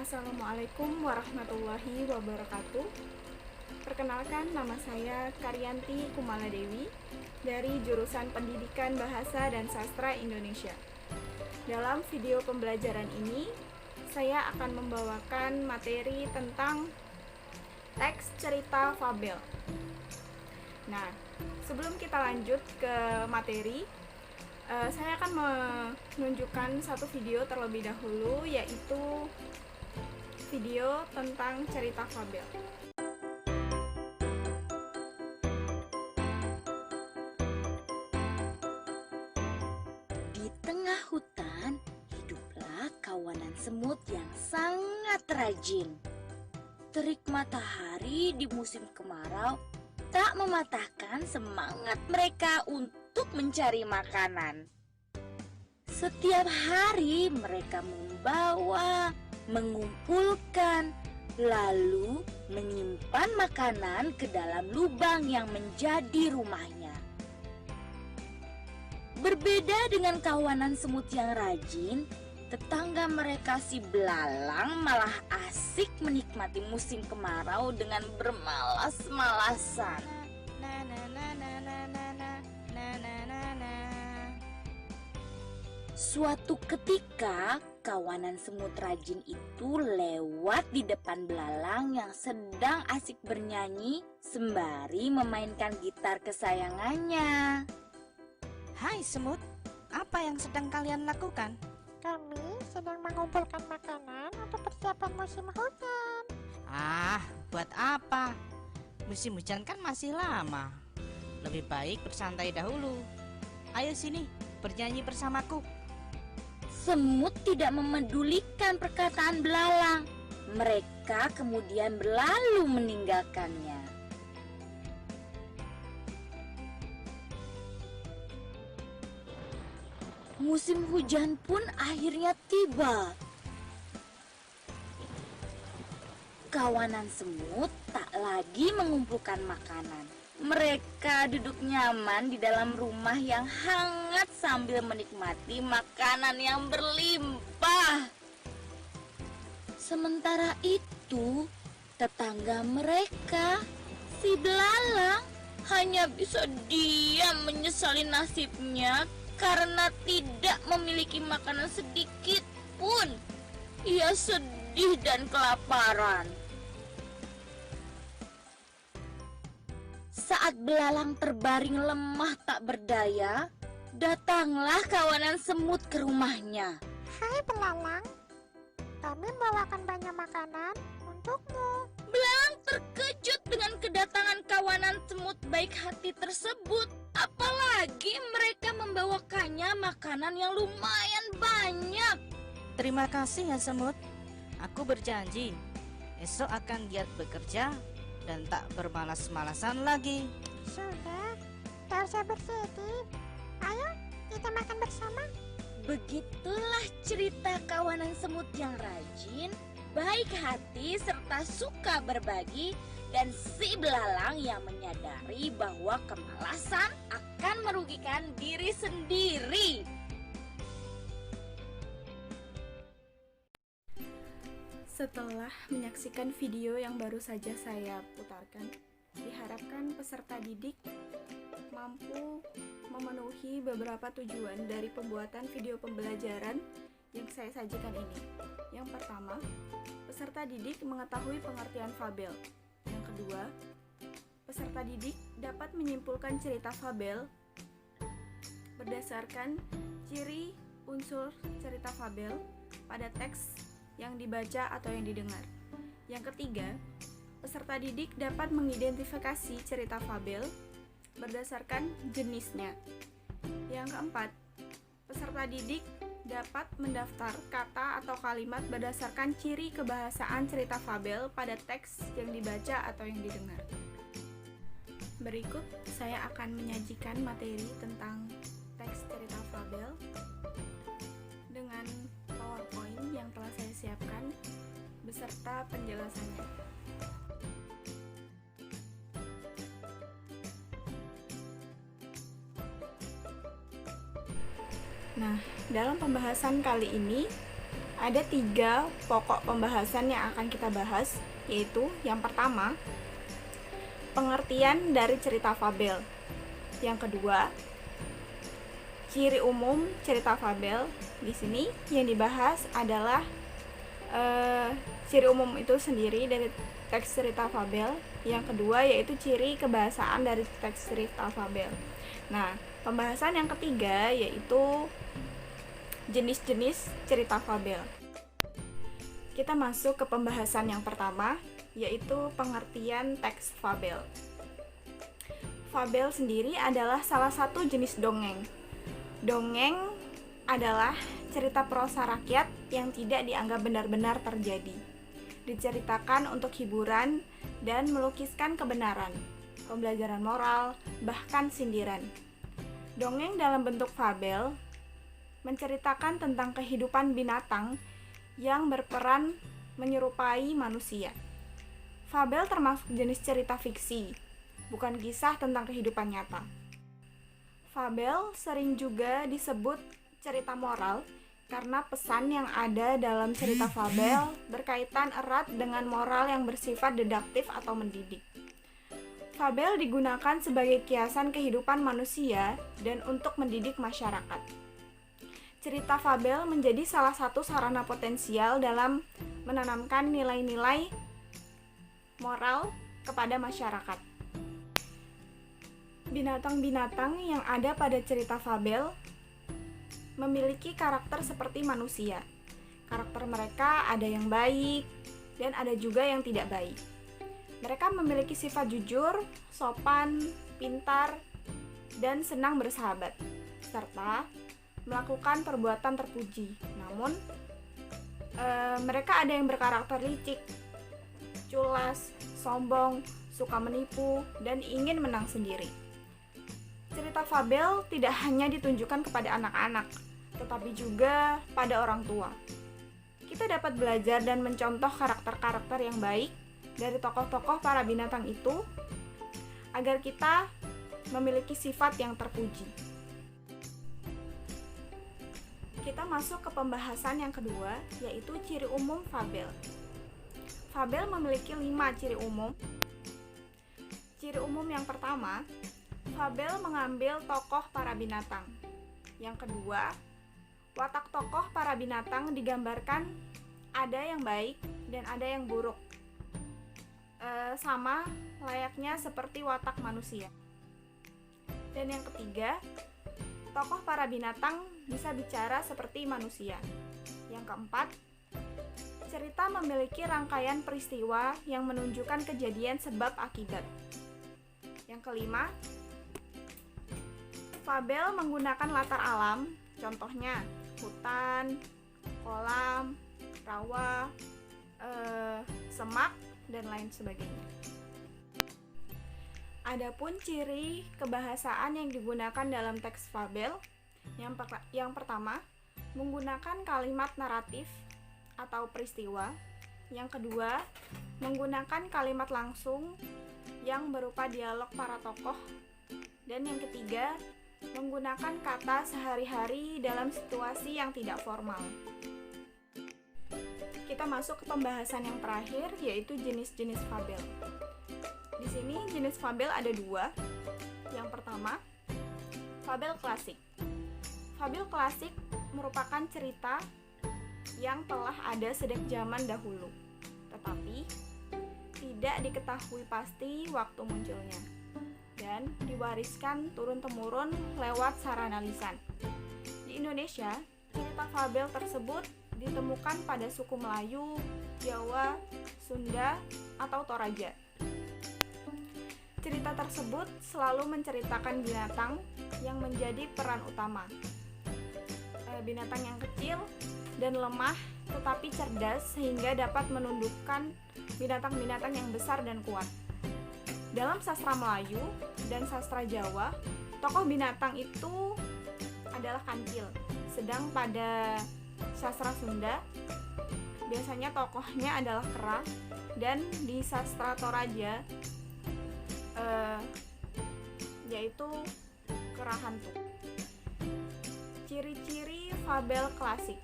Assalamualaikum warahmatullahi wabarakatuh. Perkenalkan, nama saya Karyanti Kumaladewi dari jurusan Pendidikan Bahasa dan Sastra Indonesia. Dalam video pembelajaran ini, saya akan membawakan materi tentang teks cerita fabel. Nah, sebelum kita lanjut ke materi, saya akan menunjukkan satu video terlebih dahulu, yaitu video tentang cerita fabel. Di tengah hutan, hiduplah kawanan semut yang sangat rajin. Terik matahari di musim kemarau tak mematahkan semangat mereka untuk mencari makanan. Setiap hari mereka membawa, mengumpulkan, lalu menyimpan makanan ke dalam lubang yang menjadi rumahnya. Berbeda dengan kawanan semut yang rajin, tetangga mereka si belalang malah asik menikmati musim kemarau dengan bermalas-malasan. Suatu ketika, kawanan semut rajin itu lewat di depan belalang yang sedang asik bernyanyi sembari memainkan gitar kesayangannya. Hai semut, apa yang sedang kalian lakukan? Kami sedang mengumpulkan makanan untuk persiapan musim hujan. Buat apa? Musim hujan kan masih lama. Lebih baik bersantai dahulu. Ayo sini, bernyanyi bersamaku. Semut tidak memedulikan perkataan belalang. Mereka kemudian berlalu meninggalkannya. Musim hujan pun akhirnya tiba. Kawanan semut tak lagi mengumpulkan makanan. Mereka duduk nyaman di dalam rumah yang hangat sambil menikmati makanan yang berlimpah. Sementara itu, tetangga mereka, si belalang, hanya bisa diam menyesali nasibnya karena tidak memiliki makanan sedikit pun. Ia sedih dan kelaparan. Saat belalang terbaring lemah tak berdaya, datanglah kawanan semut ke rumahnya. Hai belalang, kami membawakan banyak makanan untukmu. Belalang terkejut dengan kedatangan kawanan semut baik hati tersebut. Apalagi mereka membawakannya makanan yang lumayan banyak. Terima kasih ya semut. Aku berjanji, esok akan giat bekerja dan tak bermalas-malasan lagi. Sudah, tak usah bersedih. Ayo, kita makan bersama. Begitulah cerita kawanan semut yang rajin, baik hati serta suka berbagi, dan si belalang yang menyadari bahwa kemalasan akan merugikan diri sendiri. Setelah menyaksikan video yang baru saja saya putarkan, diharapkan peserta didik mampu memenuhi beberapa tujuan dari pembuatan video pembelajaran yang saya sajikan ini. Yang pertama, peserta didik mengetahui pengertian fabel. Yang kedua, peserta didik dapat menyimpulkan cerita fabel berdasarkan ciri unsur cerita fabel pada teks yang dibaca atau yang didengar. Yang ketiga, peserta didik dapat mengidentifikasi cerita fabel berdasarkan jenisnya. Yang keempat, peserta didik dapat mendaftar kata atau kalimat berdasarkan ciri kebahasaan cerita fabel pada teks yang dibaca atau yang didengar. Berikut saya akan menyajikan materi tentang teks cerita fabel dengan PowerPoint yang telah saya siapkan beserta penjelasannya. Nah, dalam pembahasan kali ini Ada 3 pokok pembahasan yang akan kita bahas, yaitu yang pertama, pengertian dari cerita fabel. Yang kedua, ciri umum cerita fabel. Di sini yang dibahas adalah ciri umum itu sendiri dari teks cerita fabel. Yang kedua yaitu ciri kebahasaan dari teks cerita fabel. Nah, pembahasan yang ketiga yaitu jenis-jenis cerita fabel. Kita masuk ke pembahasan yang pertama, yaitu pengertian teks fabel. Fabel sendiri adalah salah satu jenis dongeng. Dongeng adalah cerita prosa rakyat yang tidak dianggap benar-benar terjadi. Diceritakan untuk hiburan dan melukiskan kebenaran, pembelajaran moral, bahkan sindiran. Dongeng dalam bentuk fabel menceritakan tentang kehidupan binatang yang berperan menyerupai manusia. Fabel termasuk jenis cerita fiksi, bukan kisah tentang kehidupan nyata. Fabel sering juga disebut cerita moral karena pesan yang ada dalam cerita fabel berkaitan erat dengan moral yang bersifat deduktif atau mendidik. Fabel digunakan sebagai kiasan kehidupan manusia dan untuk mendidik masyarakat. Cerita fabel menjadi salah satu sarana potensial dalam menanamkan nilai-nilai moral kepada masyarakat. Binatang-binatang yang ada pada cerita fabel memiliki karakter seperti manusia. Karakter mereka ada yang baik dan ada juga yang tidak baik. Mereka memiliki sifat jujur, sopan, pintar, dan senang bersahabat, serta melakukan perbuatan terpuji. Namun, mereka ada yang berkarakter licik, culas, sombong, suka menipu, dan ingin menang sendiri. Cerita fabel tidak hanya ditunjukkan kepada anak-anak, tetapi juga pada orang tua. Kita dapat belajar dan mencontoh karakter-karakter yang baik dari tokoh-tokoh para binatang itu agar kita memiliki sifat yang terpuji. Kita masuk ke pembahasan yang kedua, yaitu ciri umum fabel. Fabel memiliki 5 ciri umum. Ciri umum yang pertama, fabel mengambil tokoh para binatang. Yang kedua, watak tokoh para binatang digambarkan ada yang baik dan ada yang buruk. Sama layaknya seperti watak manusia. Dan yang ketiga, tokoh para binatang bisa bicara seperti manusia. Yang keempat, cerita memiliki rangkaian peristiwa yang menunjukkan kejadian sebab akibat. Yang kelima, fabel menggunakan latar alam, contohnya hutan, kolam, rawa, semak, dan lain sebagainya. Adapun ciri kebahasaan yang digunakan dalam teks fabel, yang pertama, menggunakan kalimat naratif atau peristiwa. Yang kedua, menggunakan kalimat langsung yang berupa dialog para tokoh. Dan yang ketiga, menggunakan kata sehari-hari dalam situasi yang tidak formal. Kita masuk ke pembahasan yang terakhir, yaitu jenis-jenis fabel. Di sini jenis fabel ada 2. Yang pertama, fabel klasik. Fabel klasik merupakan cerita yang telah ada sejak zaman dahulu, tetapi tidak diketahui pasti waktu munculnya dan diwariskan turun-temurun lewat sarana lisan. Di Indonesia, cerita fabel tersebut ditemukan pada suku Melayu, Jawa, Sunda, atau Toraja. Cerita tersebut selalu menceritakan binatang yang menjadi peran utama. Binatang yang kecil dan lemah tetapi cerdas sehingga dapat menundukkan binatang-binatang yang besar dan kuat. Dalam sastra Melayu dan sastra Jawa, tokoh binatang itu adalah kancil. Sedang pada sastra Sunda, biasanya tokohnya adalah kera, dan di sastra Toraja yaitu kera hantu. Ciri-ciri fabel klasik.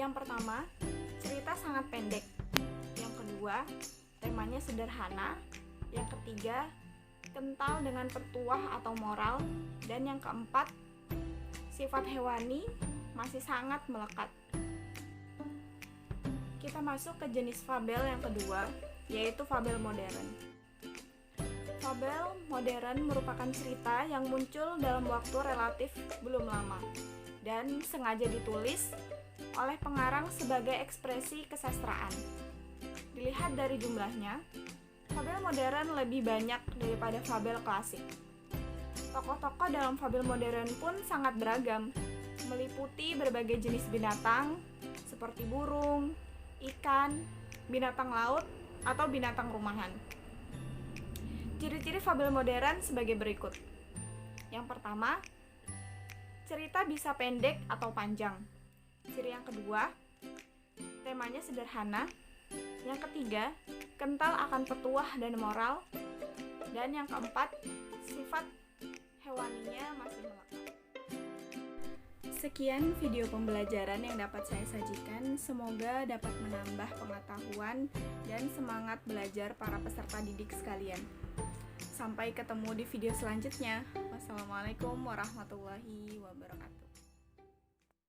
Yang pertama, cerita sangat pendek. Yang kedua, temanya sederhana. Yang ketiga, kental dengan petuah atau moral. Dan yang keempat, sifat hewani masih sangat melekat. Kita masuk ke jenis fabel yang kedua, yaitu fabel modern. Fabel modern merupakan cerita yang muncul dalam waktu relatif belum lama dan sengaja ditulis oleh pengarang sebagai ekspresi kesastraan. Dilihat dari jumlahnya, fabel modern lebih banyak daripada fabel klasik. Tokoh-tokoh dalam fabel modern pun sangat beragam, meliputi berbagai jenis binatang seperti burung, ikan, binatang laut, atau binatang rumahan. Ciri-ciri fabel modern sebagai berikut. Yang pertama, cerita bisa pendek atau panjang. Ciri yang kedua, temanya sederhana. Yang ketiga, kental akan petuah dan moral. Dan yang keempat, sifat hewaninya masih melekat. Sekian video pembelajaran yang dapat saya sajikan. Semoga dapat menambah pengetahuan dan semangat belajar para peserta didik sekalian. Sampai ketemu di video selanjutnya. Wassalamualaikum warahmatullahi wabarakatuh.